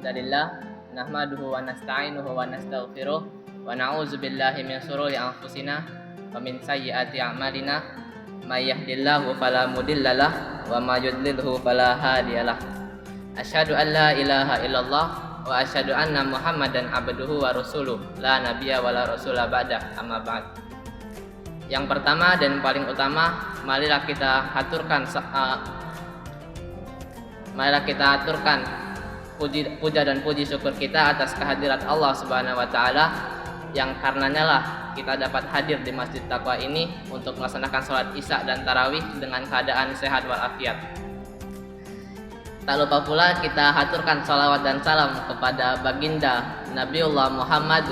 hamdalillah nahmaduhu wa nasta'inuhu wa nastaghfiruh wa na'udzu billahi min shururi anfusina wa min sayyiati a'malina may yahdihillahu fala mudhillalah wa may yudlilhu fala hadiyalah. Asyhadu an la ilaha illallah wa asyhadu anna Muhammadan abduhu wa rasuluh la nabiyya wa la rasula ba'da, amma ba'd. Yang pertama dan paling utama, marilah kita aturkan puja dan puji syukur kita atas kehadirat Allah Subhanahu wa taala yang karenanya lah kita dapat hadir di Masjid Taqwa ini untuk melaksanakan sholat Isya dan tarawih dengan keadaan sehat walafiat. Tak lupa pula kita haturkan salawat dan salam kepada baginda Nabiullah Muhammad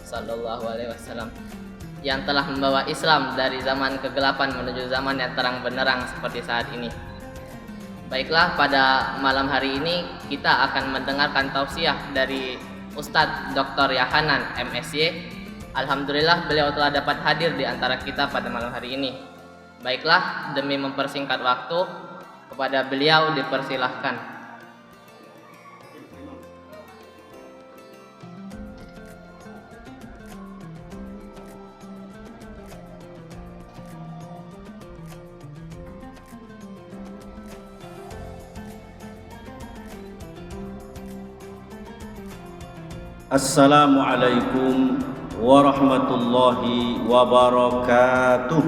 sallallahu alaihi wasallam yang telah membawa Islam dari zaman kegelapan menuju zaman yang terang benderang seperti saat ini. Baiklah, pada malam hari ini kita akan mendengarkan tausiah dari Ustadz Dr. Yahanan MSy. Alhamdulillah beliau telah dapat hadir di antara kita pada malam hari ini. Baiklah, demi mempersingkat waktu, kepada beliau dipersilahkan. Assalamualaikum warahmatullahi wabarakatuh.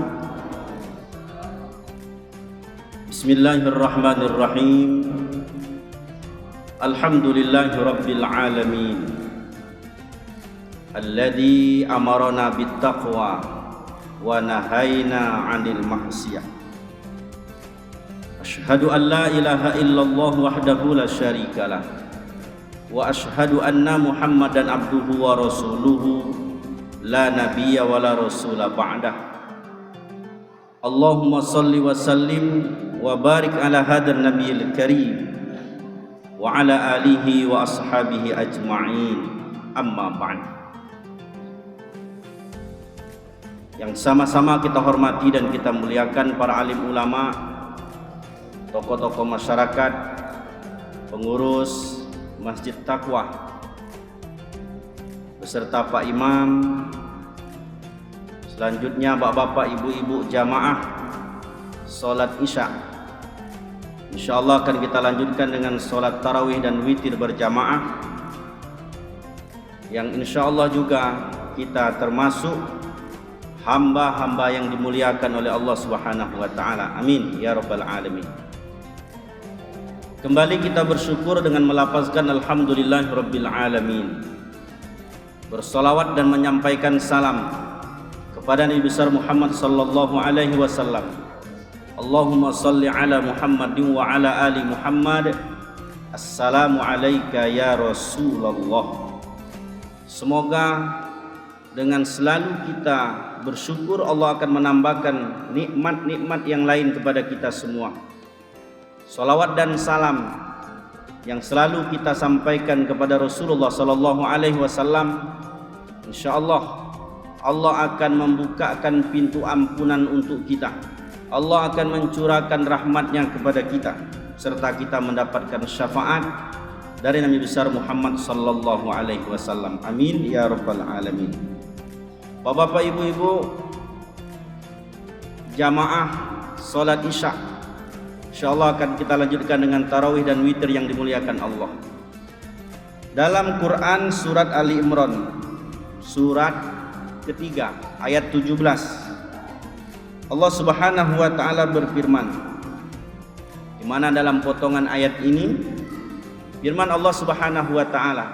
Bismillahirrahmanirrahim. Alhamdulillahi rabbil alamin. Alladzi amarna bittaqwa wa nahayna 'anil ma'siyah. Asyhadu an la ilaha illallah wahdahu la syarikalah. Wa ashhadu anna Muhammadan abduhu wa rasuluhu la nabiyya wa la rasula ba'dah. Allahumma salli wa sallim wa barik ala hadzal nabiyil karim wa ala alihi wa ashabihi ajma'in, amma ba'd. Yang sama-sama kita hormati dan kita muliakan para alim ulama, tokoh-tokoh masyarakat, pengurus Masjid Taqwa beserta Pak Imam, selanjutnya bapak-bapak, ibu-ibu jamaah salat Isya. Insyaallah akan kita lanjutkan dengan salat tarawih dan witir berjamaah, yang insyaallah juga kita termasuk hamba-hamba yang dimuliakan oleh Allah Subhanahu wa taala. Amin ya rabbal alamin. Kembali kita bersyukur dengan melafazkan alhamdulillahirabbil alamin. Bersolawat dan menyampaikan salam kepada Nabi besar Muhammad sallallahu alaihi wasallam. Allahumma salli ala Muhammadin wa ala ali Muhammad. Assalamu alayka ya Rasulullah. Semoga dengan selalu kita bersyukur, Allah akan menambahkan nikmat-nikmat yang lain kepada kita semua. Salawat dan salam yang selalu kita sampaikan kepada Rasulullah sallallahu alaihi wasallam, insyaallah Allah akan membukakan pintu ampunan untuk kita. Allah akan mencurahkan rahmatnya kepada kita, serta kita mendapatkan syafaat dari Nabi besar Muhammad sallallahu alaihi wasallam. Amin ya rabbal alamin. Bapak-bapak, ibu-ibu jamaah salat Isya, insyaallah akan kita lanjutkan dengan tarawih dan witir yang dimuliakan Allah. Dalam Quran surat Ali Imran surat ketiga ayat 17, Allah Subhanahu wa taala berfirman, di mana dalam potongan ayat ini firman Allah Subhanahu wa taala,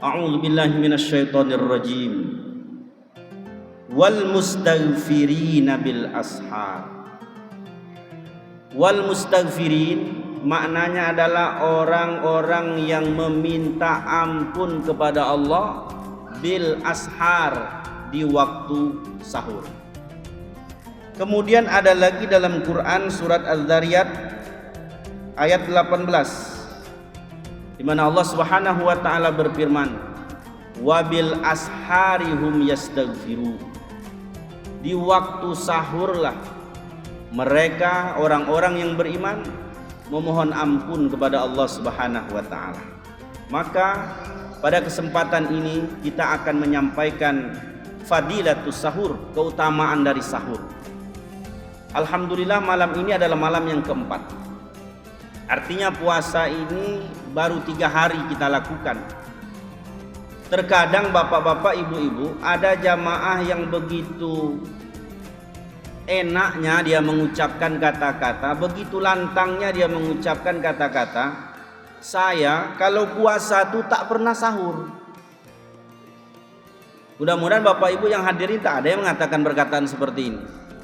a'udzu billahi minasyaitonir rajim, wal mustaghfirina bil ashar. Wal mustaghfirin maknanya adalah orang-orang yang meminta ampun kepada Allah bil ashar, di waktu sahur. Kemudian ada lagi dalam Quran surat Az-Zariyat ayat 18, di mana Allah Subhanahu wa taala berfirman, wabil asharihum yastaghfiru. Di waktu sahurlah mereka orang-orang yang beriman memohon ampun kepada Allah Subhanahu wa taala. Maka pada kesempatan ini kita akan menyampaikan fadilatus sahur, keutamaan dari sahur. Alhamdulillah malam ini adalah malam yang keempat. Artinya puasa ini baru 3 hari kita lakukan. Terkadang bapak-bapak, ibu-ibu, ada jamaah yang begitu enaknya dia mengucapkan kata-kata, begitu lantangnya dia mengucapkan kata-kata, saya kalau puasa tuh tak pernah sahur. Mudah-mudahan bapak ibu yang hadirin tak ada yang mengatakan perkataan seperti ini.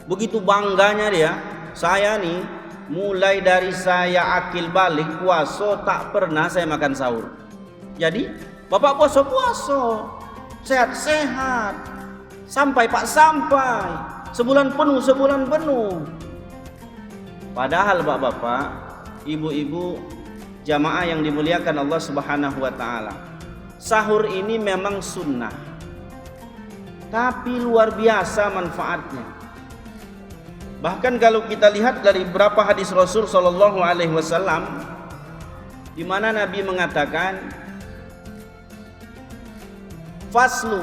Begitu bangganya dia, saya nih mulai dari saya akil balik puasa tak pernah saya makan sahur. Jadi bapak puasa sehat-sehat sampai pak sampai sebulan penuh. Padahal bapak-bapak, ibu-ibu, jamaah yang dimuliakan Allah Subhanahu wa taala, sahur ini memang sunnah, tapi luar biasa manfaatnya. Bahkan kalau kita lihat dari beberapa hadis Rasul sallallahu alaihi wasallam, di mana Nabi mengatakan, faslu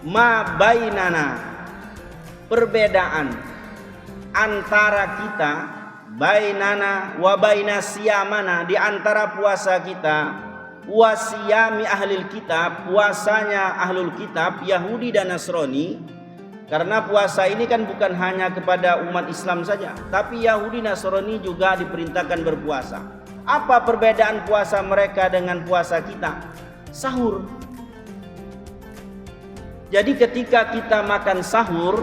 ma bainana, perbedaan antara kita, bainana wa baina siyamana, di antara puasa kita, wa siyami ahlil kitab, puasanya ahlul kitab Yahudi dan Nasrani. Karena puasa ini kan bukan hanya kepada umat Islam saja, tapi Yahudi Nasrani juga diperintahkan berpuasa. Apa perbedaan puasa mereka dengan puasa kita? Sahur. Jadi ketika kita makan sahur,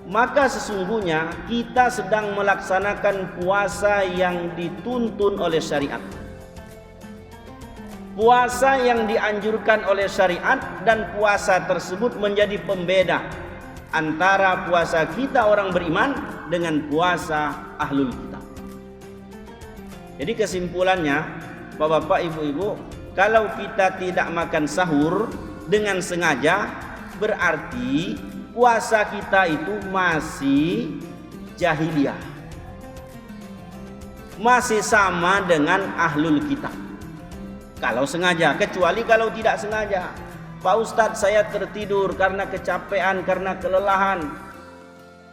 maka sesungguhnya kita sedang melaksanakan puasa yang dituntun oleh syariat. Puasa yang dianjurkan oleh syariat, dan puasa tersebut menjadi pembeda antara puasa kita orang beriman dengan puasa ahlul kitab. Jadi kesimpulannya, bapak-bapak, ibu-ibu, kalau kita tidak makan sahur dengan sengaja, berarti puasa kita itu masih jahiliyah, masih sama dengan ahlul kitab. Kalau sengaja, kecuali kalau tidak sengaja. Pak Ustadz, saya tertidur karena kecapean, karena kelelahan.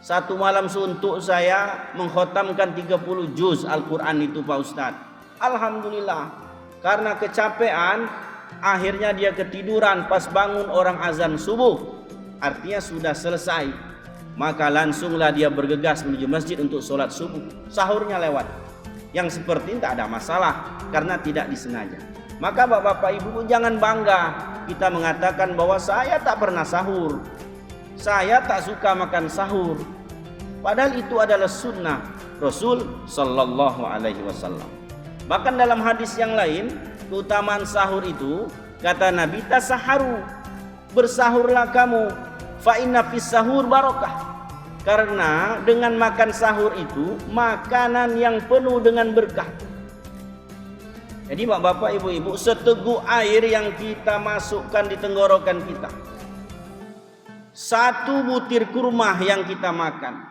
Satu malam suntuk saya mengkhatamkan 30 juz Al-Quran itu Pak Ustadz. Alhamdulillah, karena kecapean akhirnya dia ketiduran, pas bangun orang azan subuh, artinya sudah selesai. Maka langsunglah dia bergegas menuju masjid untuk sholat subuh. Sahurnya lewat. Yang seperti ini tak ada masalah karena tidak disengaja. Maka bapak-bapak, ibu, jangan bangga kita mengatakan bahwa saya tak pernah sahur, saya tak suka makan sahur. Padahal itu adalah sunnah Rasul sallallahu alaihi wasallam. Bahkan dalam hadis yang lain, keutamaan sahur itu, kata Nabi, tasaharu, bersahurlah kamu, fa inna fis sahur barakah. Karena dengan makan sahur itu makanan yang penuh dengan berkah. Jadi bapak-bapak, ibu-ibu, seteguk air yang kita masukkan di tenggorokan kita, satu butir kurma yang kita makan.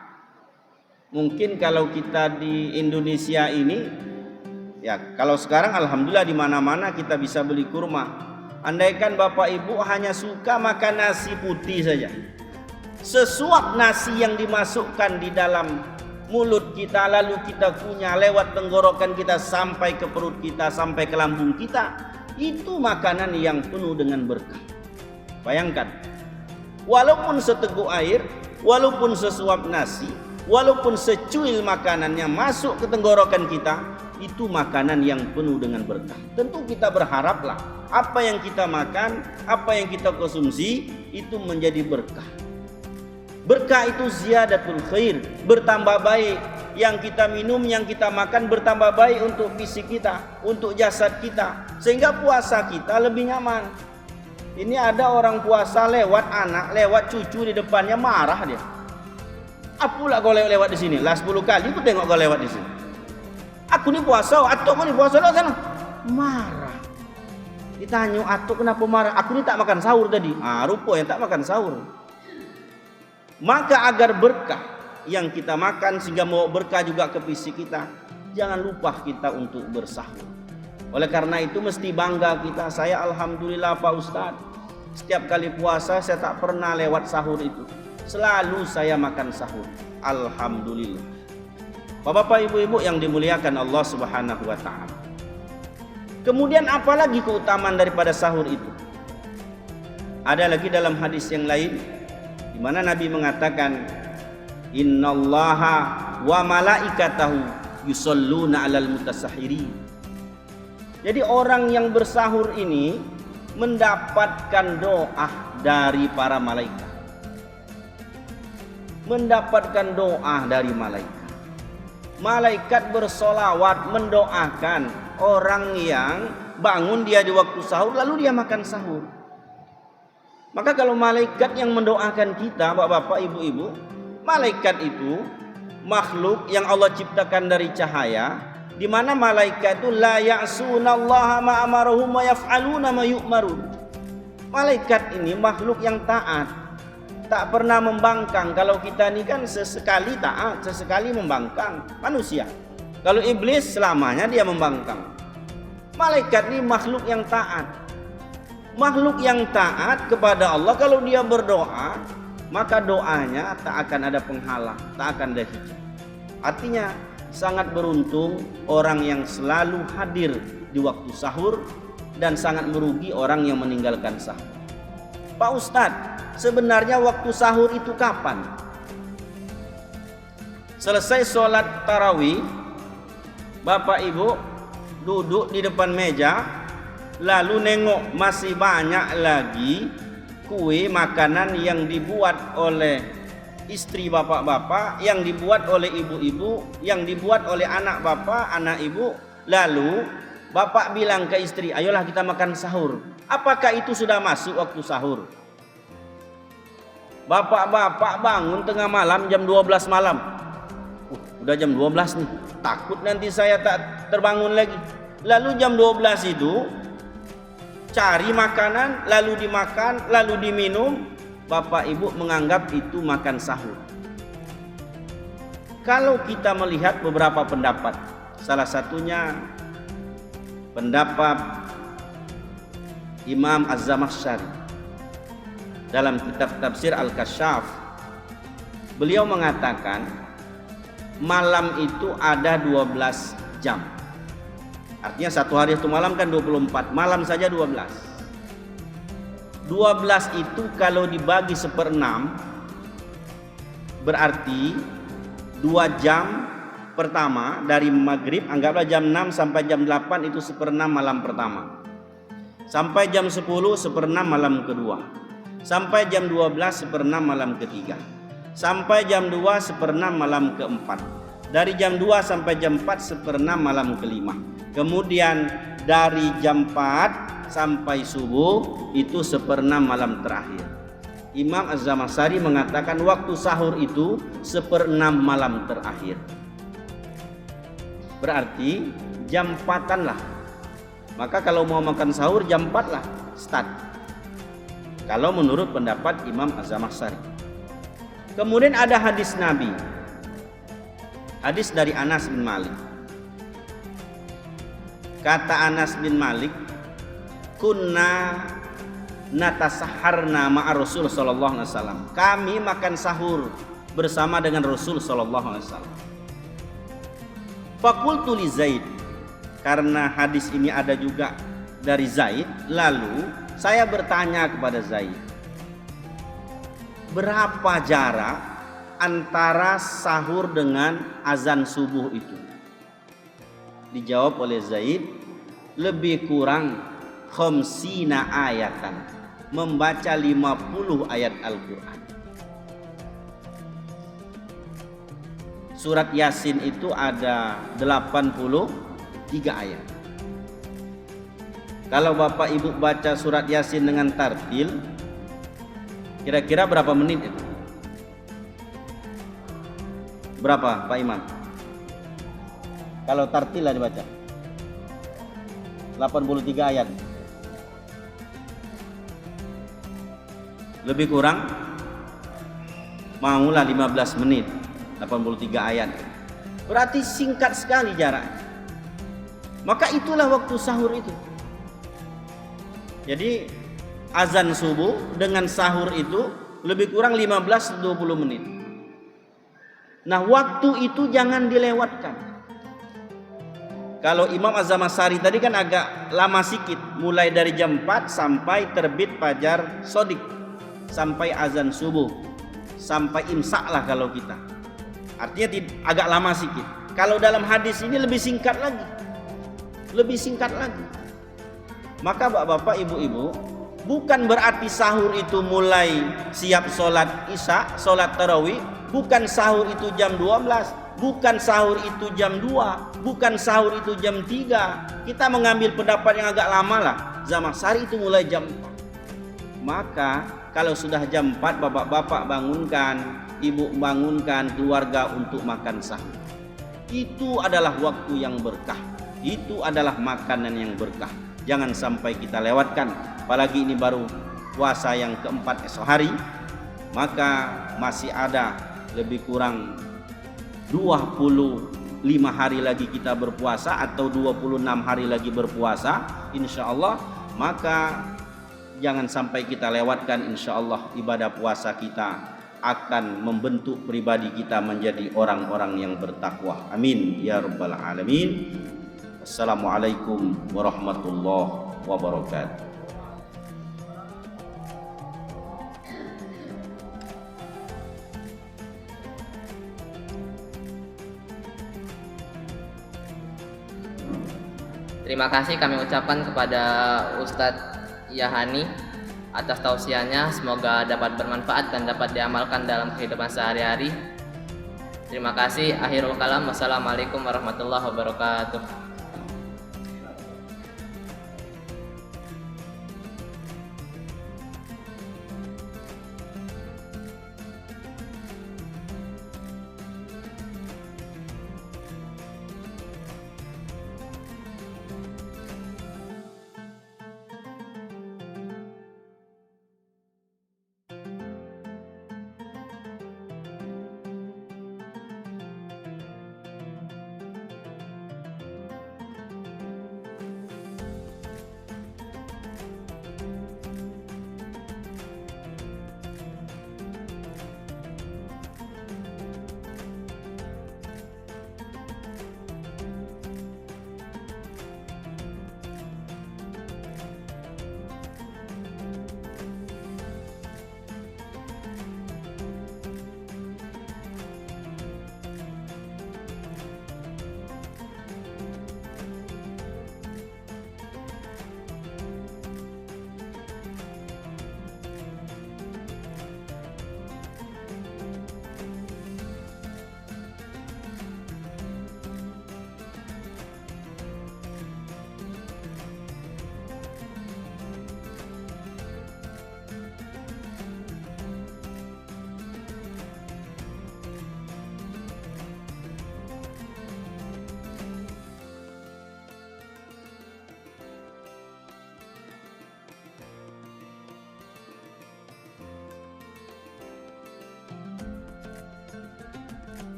Mungkin kalau kita di Indonesia ini, ya kalau sekarang alhamdulillah di mana-mana kita bisa beli kurma. Andaikan bapak ibu hanya suka makan nasi putih saja, sesuap nasi yang dimasukkan di dalam mulut kita, lalu kita kunyah lewat tenggorokan kita sampai ke perut kita, sampai ke lambung kita, itu makanan yang penuh dengan berkah. Bayangkan, walaupun seteguk air, walaupun sesuap nasi, walaupun secuil makanan yang masuk ke tenggorokan kita, itu makanan yang penuh dengan berkah. Tentu kita berharaplah apa yang kita makan, apa yang kita konsumsi itu menjadi berkah. Berkah itu ziyadatul khair, bertambah baik. Yang kita minum, yang kita makan bertambah baik untuk fisik kita, untuk jasad kita, sehingga puasa kita lebih nyaman. Ini ada orang puasa lewat anak, lewat cucu di depannya, marah dia. Apalah kau lewat di sini? Lah 10 kali aku tengok kau lewat di sini. Aku ni puasa, atuk kau ni puasa lewat sana. Marah. Ditanya, atuk kenapa marah? Aku ni tak makan sahur tadi. Rupa yang tak makan sahur. Maka agar berkah yang kita makan sehingga mau berkah juga ke fisik kita, jangan lupa kita untuk bersahur. Oleh karena itu mesti bangga kita. Saya alhamdulillah Pak Ustadz, setiap kali puasa saya tak pernah lewat sahur itu. Selalu saya makan sahur. Alhamdulillah. Bapak-bapak, ibu-ibu yang dimuliakan Allah Subhanahu wa taala. Kemudian apalagi keutamaan daripada sahur itu? Ada lagi dalam hadis yang lain di mana Nabi mengatakan, innallaha wa malaikatahu yusholluna 'alal mutasahhirin. Jadi orang yang bersahur ini mendapatkan doa dari para malaikat. Mendapatkan doa dari malaikat. Malaikat bersolawat mendoakan orang yang bangun dia di waktu sahur lalu dia makan sahur. Maka kalau malaikat yang mendoakan kita, bapak-bapak, ibu-ibu, malaikat itu makhluk yang Allah ciptakan dari cahaya, di mana malaikat itu la ya'sunallaha ma amarahum wa yaf'aluna ma yu'marun. Malaikat ini makhluk yang taat, tak pernah membangkang. Kalau kita ini kan sesekali taat, sesekali membangkang manusia. Kalau iblis selamanya dia membangkang. Malaikat ini makhluk yang taat. Makhluk yang taat kepada Allah, kalau dia berdoa, maka doanya tak akan ada penghalang, tak akan ada hijab. Artinya sangat beruntung orang yang selalu hadir di waktu sahur, dan sangat merugi orang yang meninggalkan sahur. Pak Ustadz, sebenarnya waktu sahur itu kapan? Selesai sholat tarawih, Bapak Ibu duduk di depan meja, lalu nengok masih banyak lagi kue makanan yang dibuat oleh istri bapak-bapak, yang dibuat oleh ibu-ibu, yang dibuat oleh anak bapak, anak ibu. Lalu bapak bilang ke istri, ayolah kita makan sahur. Apakah itu sudah masuk waktu sahur? Bapak-bapak bangun tengah malam jam 12 malam. Udah jam 12 nih, takut nanti saya tak terbangun lagi. Lalu jam 12 itu cari makanan, lalu dimakan, lalu diminum. Bapak Ibu menganggap itu makan sahur. Kalau kita melihat beberapa pendapat, salah satunya pendapat Imam Az-Zamakhsyari dalam kitab tafsir Al-Kasyaf. Beliau mengatakan malam itu ada 12 jam. Artinya satu hari itu malam kan 24, malam saja 12. 12 itu kalau dibagi 1/6 berarti 2 jam pertama dari maghrib, anggaplah jam 6 sampai jam 8 itu 1/6 malam pertama. Sampai jam 10 1/6 malam kedua. Sampai jam 12 1/6 malam ketiga. Sampai jam 2 1/6 malam keempat. Dari jam 2 sampai jam 4 1/6 malam kelima. Kemudian dari jam 4 sampai subuh itu 1/6 malam terakhir. Imam Az-Zamakhsyari mengatakan waktu sahur itu 1/6 malam terakhir. Berarti jam 4-an lah. Maka kalau mau makan sahur jam 4 lah start. Kalau menurut pendapat Imam Az-Zamakhsyari. Kemudian ada hadis Nabi. Hadis dari Anas bin Malik. Kata Anas bin Malik, kunna natasahharna ma'a Rasul sallallahu alaihi wasallam. Kami makan sahur bersama dengan Rasul sallallahu alaihi wasallam. Faqultu li Zaid, karena hadis ini ada juga dari Zaid, lalu saya bertanya kepada Zaid, berapa jarak antara sahur dengan azan subuh itu? Dijawab oleh Zaid, lebih kurang khamsina ayatan, membaca 50 ayat Al-Quran. Surat Yasin itu ada 83 ayat. Kalau Bapak Ibu baca surat Yasin dengan tartil, kira-kira berapa menit itu? Berapa Pak Imam? Kalau tartil lah dibaca 83 ayat. Lebih kurang maulah 15 menit 83 ayat. Berarti singkat sekali jaraknya. Maka itulah waktu sahur itu. Jadi azan subuh dengan sahur itu lebih kurang 15-20 menit. Nah, waktu itu jangan dilewatkan. Kalau Imam Az-Zamakhsyari tadi kan agak lama sikit, mulai dari jam 4 sampai terbit fajar shadiq, sampai azan subuh, sampai imsak lah kalau kita. Artinya agak lama sikit. Kalau dalam hadis ini lebih singkat lagi. Lebih singkat lagi. Maka bapak-bapak, ibu-ibu, bukan berarti sahur itu mulai siap sholat isya, sholat tarawih. Bukan sahur itu jam 12, bukan sahur itu jam 2, bukan sahur itu jam 3. Kita mengambil pendapat yang agak lama lah. Zamakhsyari itu mulai jam 4. Maka kalau sudah jam 4, bapak-bapak bangunkan, ibu bangunkan keluarga untuk makan sahur. Itu adalah waktu yang berkah. Itu adalah makanan yang berkah. Jangan sampai kita lewatkan. Apalagi ini baru puasa yang keempat esok hari. Maka masih ada lebih kurang 25 hari lagi kita berpuasa, atau 26 hari lagi berpuasa insyaallah. Maka jangan sampai kita lewatkan, insyaallah ibadah puasa kita akan membentuk pribadi kita menjadi orang-orang yang bertakwa. Amin ya rabbal alamin. Assalamualaikum warahmatullahi wabarakatuh. Terima kasih kami ucapkan kepada Ustadz Yahani atas tausiahnya. Semoga dapat bermanfaat dan dapat diamalkan dalam kehidupan sehari-hari. Terima kasih. Akhirul kalam. Wassalamualaikum warahmatullahi wabarakatuh.